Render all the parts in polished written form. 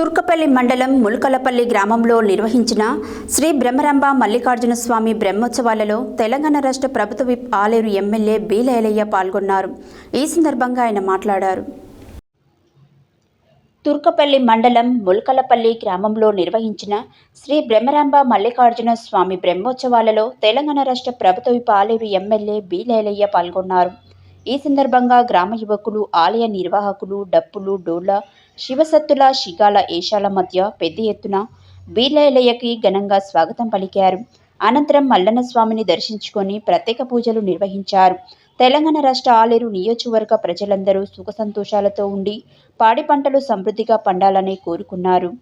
తుర్కపల్లి మండలం ముల్కలపల్లి గ్రామంలో నిర్వహించిన శ్రీ బ్రహ్మరాంబ మల్లికార్జున స్వామి బ్రహ్మోత్సవాలలో తెలంగాణ రాష్ట్ర ప్రభుత్వ whip Aler MLA B Ilaiah పాల్గొన్నారు. ఈ సందర్భంగా ఆయన మాట్లాడారు. తుర్కపల్లి మండలం ముల్కలపల్లి గ్రామంలో నిర్వహించిన శ్రీ బ్రహ్మరాంబ మల్లికార్జున స్వామి బ్రహ్మోత్సవాలలో తెలంగాణ రాష్ట్ర ప్రభుత్వ whip Aler MLA B Ilaiah పాల్గొన్నారు. ఈ సందర్భంగా గ్రామ యువకులు, ఆలయ నిర్వాహకులు డప్పులు, డోళ్ల, శివసత్తుల, శిగాల ఏషాల మధ్య పెద్ద ఎత్తున బి లైలయ్యకి ఘనంగా స్వాగతం పలికారు. అనంతరం మల్లన్న స్వామిని దర్శించుకొని ప్రత్యేక పూజలు నిర్వహించారు. తెలంగాణ రాష్ట్ర ఆలేరు నియోజకవర్గ ప్రజలందరూ సుఖ సంతోషాలతో ఉండి పాడి పంటలు సమృద్ధిగా పండాలని కోరుకున్నారు.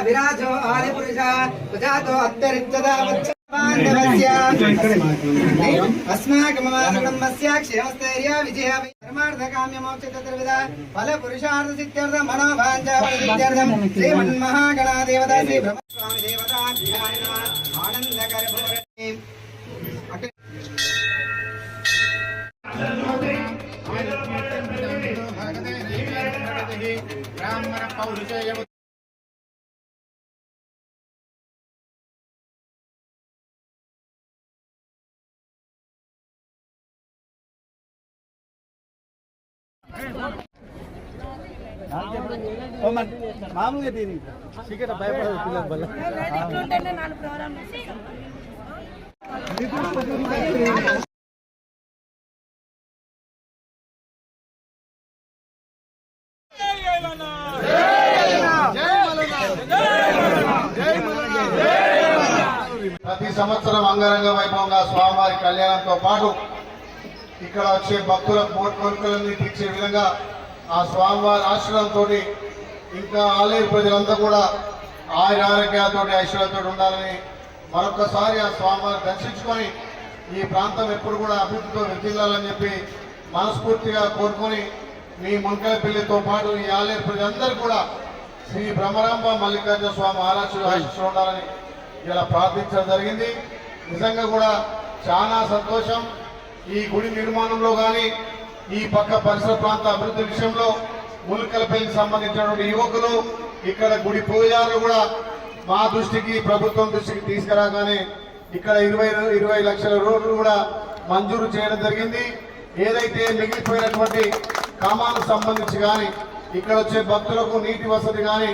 विराजो आदिपुरुषा प्रजातो अत्यरिक्तदा अस्माकमवासुकुटुम्बस्य क्षेमस्थैर्य विजय धर्मार्थकाम्यमोक्षतत्त्वविदा फलपुरुषार्थसिद्ध्यर्थ मनोवाञ्छाफलसिद्ध्यर्थं श्रीमन्महागणादेवता श्री ब्रह्मस्वामी देवता आनन्दकरभूरणे ब्राह्मण पौरुषेय మామూలుగా దీని చీకట భయపడదు పిల్లల వల్ల ప్రతి సంవత్సరం అంగరంగ వైభవంగా స్వామివారి కళ్యాణంతో పాటు ఇక్కడ వచ్చే భక్తుల కోరికలన్నీ తీర్చే విధంగా ఆ స్వామివారి ఆశ్రయంతో ఇంకా ఆలయ ప్రజలంతా కూడా ఆరోగ్యాలతో ఐశ్వర్యంతో ఉండాలని మరొకసారి ఆ స్వామివారిని దర్శించుకొని ఈ ప్రాంతం ఎప్పుడు కూడా అభివృద్ధితో వృద్ధిల్లాలని చెప్పి మనస్ఫూర్తిగా కోరుకొని మీ ముల్కలపల్లితో పాటు ఈ ఆలయ ప్రజలందరూ కూడా శ్రీ బ్రహ్మరాంబ మల్లికార్జున స్వామి ఆశీస్సులు ఉండాలని ఇలా ప్రార్థించడం జరిగింది. నిజంగా కూడా చాలా సంతోషం. ఈ గుడి నిర్మాణంలో కానీ ఈ పక్క పరిసర ప్రాంత అభివృద్ధి విషయంలో ముల్కలపల్లికి సంబంధించినటువంటి యువకులు ఇక్కడ గుడి పూజారులు కూడా మా దృష్టికి ప్రభుత్వం దృష్టికి తీసుకురాగానే ఇక్కడ 20 లక్షల రోడ్లు కూడా మంజూరు చేయడం జరిగింది. ఏదైతే మిగిలిపోయినటువంటి కామాలకు సంబంధించి కానీ ఇక్కడ వచ్చే భక్తులకు నీటి వసతి కానీ